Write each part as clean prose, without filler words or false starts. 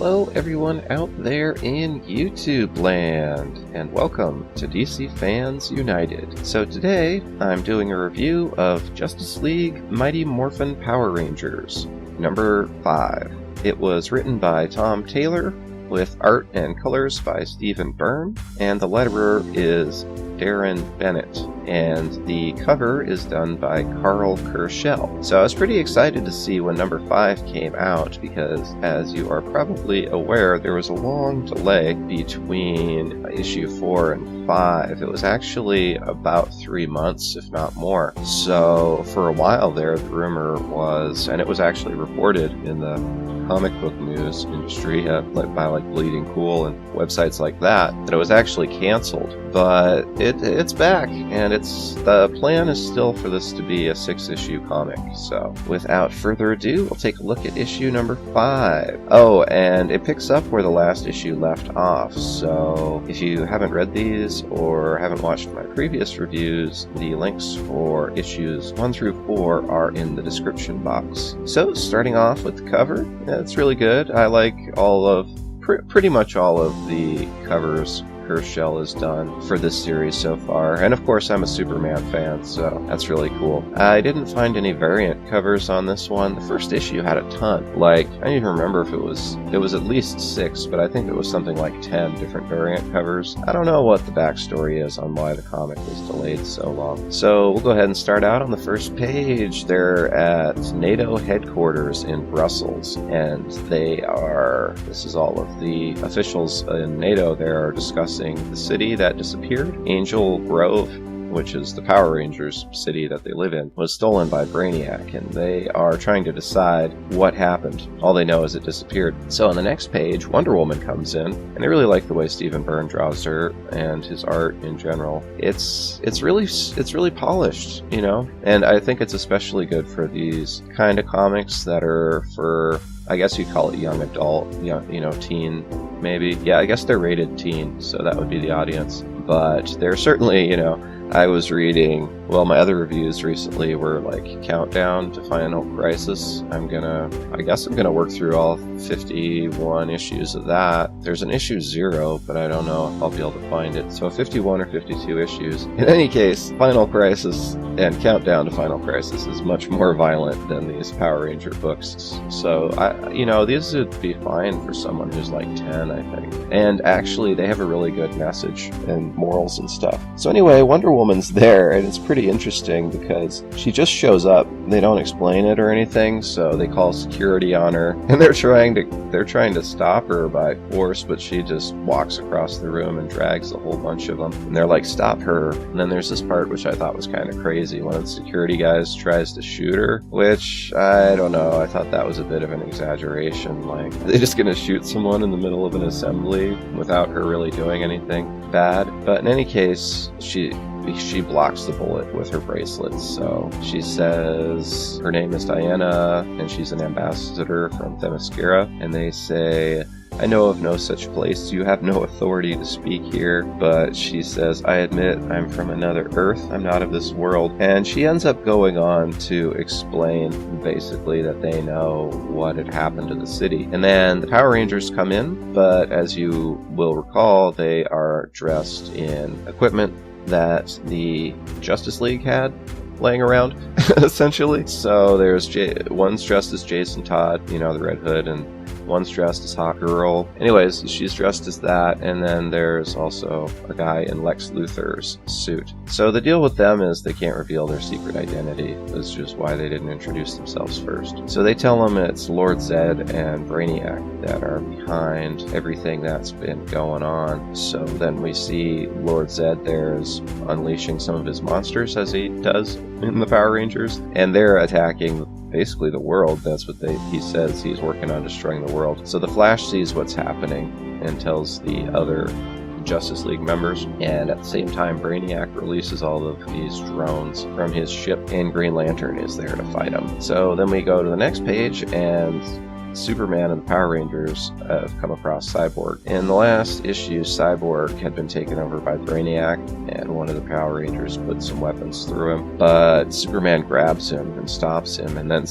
Hello everyone out there in YouTube land, and welcome to DC Fans United. So today, I'm doing a review of Justice League Mighty Morphin Power Rangers, number 5. It was written by Tom Taylor, with art and colors by Stephen Byrne, and the letterer is Darren Bennett, and the cover is done by Carl Kerschel. So I was pretty excited to see when number 5 came out because, as you are probably aware, there was a long delay between issue 4 and 5. It was actually about 3 months, if not more. So for a while there, the rumor was, and it was actually reported in the comic book news industry by like Bleeding Cool and websites like that it was actually canceled. But it's back, and the plan is still for this to be a 6-issue comic. So without further ado, we'll take a look at issue number 5. Oh, and it picks up where the last issue left off. So if you haven't read these or haven't watched my previous reviews, the links for issues 1 through 4 are in the description box. So starting off with the cover, it's really good. I like pretty much all of the covers Kerschel has done for this series so far, and of course I'm a Superman fan, so that's really cool. I didn't find any variant covers on this one. The first issue had a ton. Like, I don't even remember if it was at least 6, but I think it was something like 10 different variant covers. I don't know what the backstory is on why the comic was delayed so long. So we'll go ahead and start out on the first page. They're at NATO headquarters in Brussels, and this is all of the officials in NATO there are discussing the city that disappeared. Angel Grove, which is the Power Rangers city that they live in, was stolen by Brainiac, and they are trying to decide what happened. All they know is it disappeared. So on the next page, Wonder Woman comes in, and I really like the way Stephen Byrne draws her and his art in general. It's really polished, you know, and I think it's especially good for these kind of comics that are for, I guess you'd call it young adult, teen, maybe. Yeah, I guess they're rated teen, so that would be the audience. But they're certainly, I was reading, my other reviews recently were like Countdown to Final Crisis. I guess I'm gonna work through all 51 issues of that. There's an issue 0, but I don't know if I'll be able to find it. So 51 or 52 issues. In any case, Final Crisis and Countdown to Final Crisis is much more violent than these Power Ranger books. So, these would be fine for someone who's like 10, I think. And actually, they have a really good message and morals and stuff. So anyway, Wonder Woman's there, and it's pretty interesting because she just shows up. They don't explain it or anything, so they call security on her, and they're trying to stop her by force, but she just walks across the room and drags a whole bunch of them, and they're like, stop her. And then there's this part which I thought was kind of crazy. One of the security guys tries to shoot her, which I don't know, I thought that was a bit of an exaggeration. Like, they're just gonna shoot someone in the middle of an assembly without her really doing anything bad. But in any case, she blocks the bullet with her bracelets. So she says her name is Diana, and she's an ambassador from Themyscira, and they say, I know of no such place. You have no authority to speak here. But she says, I admit I'm from another Earth. I'm not of this world. And she ends up going on to explain basically that they know what had happened to the city. And then the Power Rangers come in, but as you will recall, they are dressed in equipment that the Justice League had laying around, essentially. So there's one's dressed as Jason Todd, the Red Hood, and one's dressed as Hawkgirl. Anyways, she's dressed as that, and then there's also a guy in Lex Luthor's suit. So the deal with them is they can't reveal their secret identity. That's just why they didn't introduce themselves first. So they tell them it's Lord Zedd and Brainiac that are behind everything that's been going on. So then we see Lord Zedd there's unleashing some of his monsters, as he does in the Power Rangers, and they're attacking basically the world. That's what he says. He's working on destroying the world. So the Flash sees what's happening and tells the other Justice League members, and at the same time Brainiac releases all of these drones from his ship, and Green Lantern is there to fight him. So then we go to the next page, and Superman and the Power Rangers have come across Cyborg. In the last issue, Cyborg had been taken over by Brainiac, and one of the Power Rangers put some weapons through him. But Superman grabs him and stops him, and then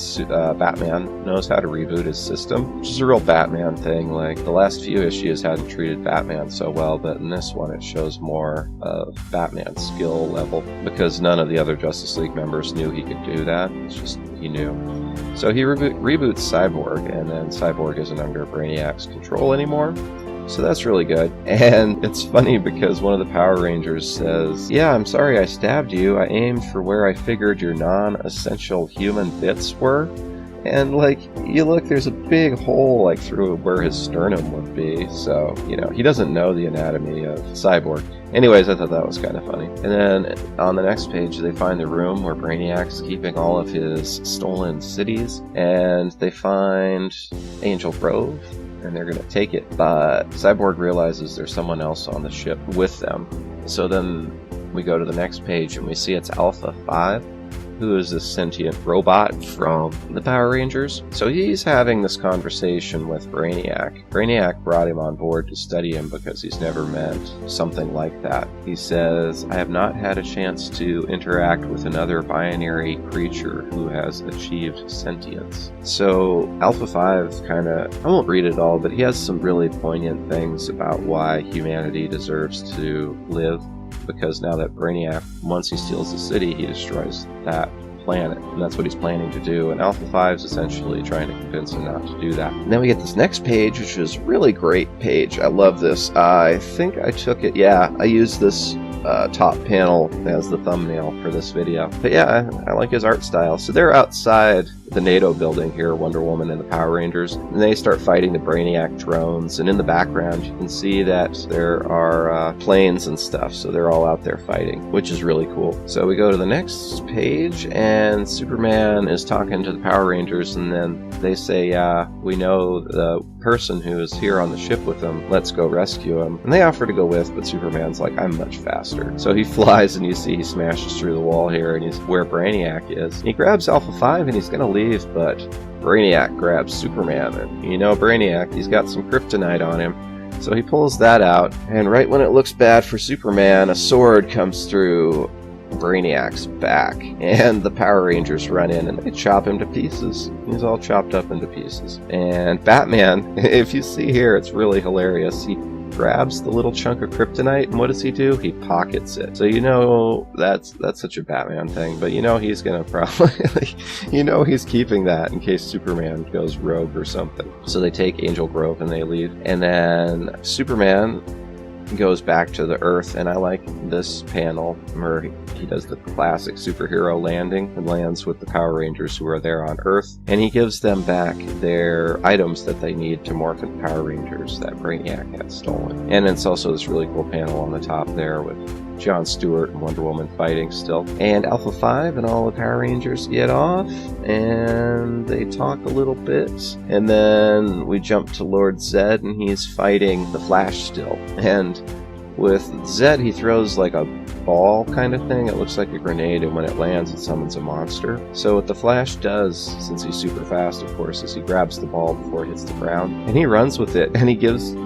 Batman knows how to reboot his system, which is a real Batman thing. Like, the last few issues hadn't treated Batman so well, but in this one it shows more of Batman's skill level, because none of the other Justice League members knew he could do that. It's just, he knew. So he reboots Cyborg, and then Cyborg isn't under Brainiac's control anymore. So that's really good. And it's funny because one of the Power Rangers says, "Yeah, I'm sorry I stabbed you. I aimed for where I figured your non-essential human bits were." And, like, you look, there's a big hole, like, through where his sternum would be. So, you know, he doesn't know the anatomy of Cyborg. Anyways, I thought that was kind of funny. And then on the next page, they find the room where Brainiac's keeping all of his stolen cities. And they find Angel Grove, and they're going to take it. But Cyborg realizes there's someone else on the ship with them. So then we go to the next page, and we see it's Alpha 5. Who is this sentient robot from the Power Rangers. So he's having this conversation with Brainiac. Brainiac brought him on board to study him because he's never met something like that. He says, "I have not had a chance to interact with another binary creature who has achieved sentience." So Alpha 5 kind of, I won't read it all, but he has some really poignant things about why humanity deserves to live. Because now that Brainiac, once he steals the city, he destroys that planet, and that's what he's planning to do, and Alpha 5 is essentially trying to convince him not to do that. And then we get this next page, which is a really great page. I love this. I think I took it, I used this top panel as the thumbnail for this video. But yeah, I like his art style. So they're outside the NATO building here, Wonder Woman and the Power Rangers, and they start fighting the Brainiac drones, and in the background you can see that there are planes and stuff, so they're all out there fighting, which is really cool. So we go to the next page, and Superman is talking to the Power Rangers, and then they say, we know the person who is here on the ship with them, let's go rescue him. And they offer to go with, but Superman's like, I'm much faster. So he flies, and you see he smashes through the wall here, and he's where Brainiac is. He grabs Alpha 5, and he's gonna leave, but Brainiac grabs Superman, and you know Brainiac, he's got some kryptonite on him. So he pulls that out, and right when it looks bad for Superman, a sword comes through Brainiac's back, and the Power Rangers run in and they chop him to pieces. He's all chopped up into pieces. And Batman, if you see here, it's really hilarious. He grabs the little chunk of kryptonite, and what does he do? He pockets it. So you know that's such a Batman thing, but you know he's gonna probably you know he's keeping that in case Superman goes rogue or something. So they take Angel Grove and they leave, and then Superman goes back to the Earth, and I like this panel where he does the classic superhero landing and lands with the Power Rangers who are there on Earth, and he gives them back their items that they need to Morphin Power Rangers that Brainiac had stolen. And it's also this really cool panel on the top there with John Stewart and Wonder Woman fighting still. And Alpha 5 and all the Power Rangers get off, and they talk a little bit. And then we jump to Lord Zedd, and he's fighting the Flash still. And with Zedd, he throws like a ball kind of thing. It looks like a grenade, and when it lands, it summons a monster. So what the Flash does, since he's super fast, of course, is he grabs the ball before it hits the ground, and he runs with it, and he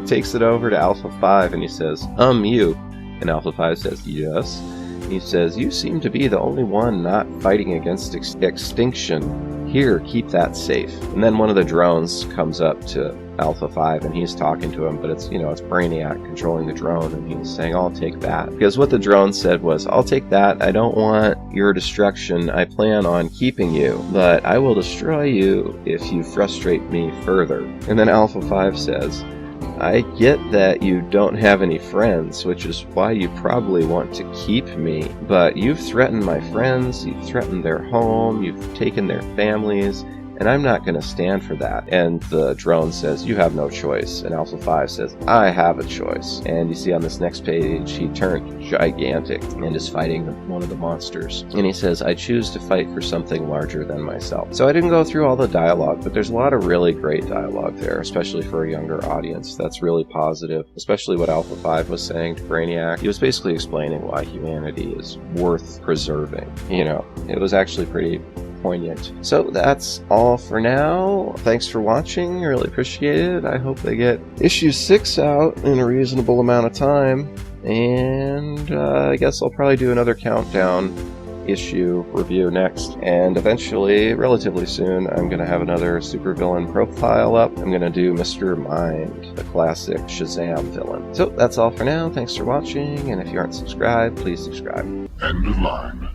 takes it over to Alpha 5, and he says, you. And Alpha 5 says, yes. He says, you seem to be the only one not fighting against extinction. Here, keep that safe. And then one of the drones comes up to Alpha 5, and he's talking to him, but it's Brainiac controlling the drone, and he's saying, I'll take that. Because what the drone said was, I'll take that. I don't want your destruction. I plan on keeping you, but I will destroy you if you frustrate me further. And then Alpha 5 says, I get that you don't have any friends, which is why you probably want to keep me, but you've threatened my friends, you've threatened their home, you've taken their families, and I'm not going to stand for that. And the drone says, you have no choice. And Alpha 5 says, I have a choice. And you see on this next page, he turned gigantic and is fighting one of the monsters. And he says, I choose to fight for something larger than myself. So I didn't go through all the dialogue, but there's a lot of really great dialogue there, especially for a younger audience. That's really positive, especially what Alpha 5 was saying to Brainiac. He was basically explaining why humanity is worth preserving. It was actually pretty poignant. So that's all for now. Thanks for watching. Really appreciate it. I hope they get issue 6 out in a reasonable amount of time. And I guess I'll probably do another countdown issue review next, and eventually, relatively soon, I'm going to have another supervillain profile up. I'm going to do Mr. Mind, the classic Shazam villain. So that's all for now. Thanks for watching, and if you aren't subscribed, please subscribe. End of line.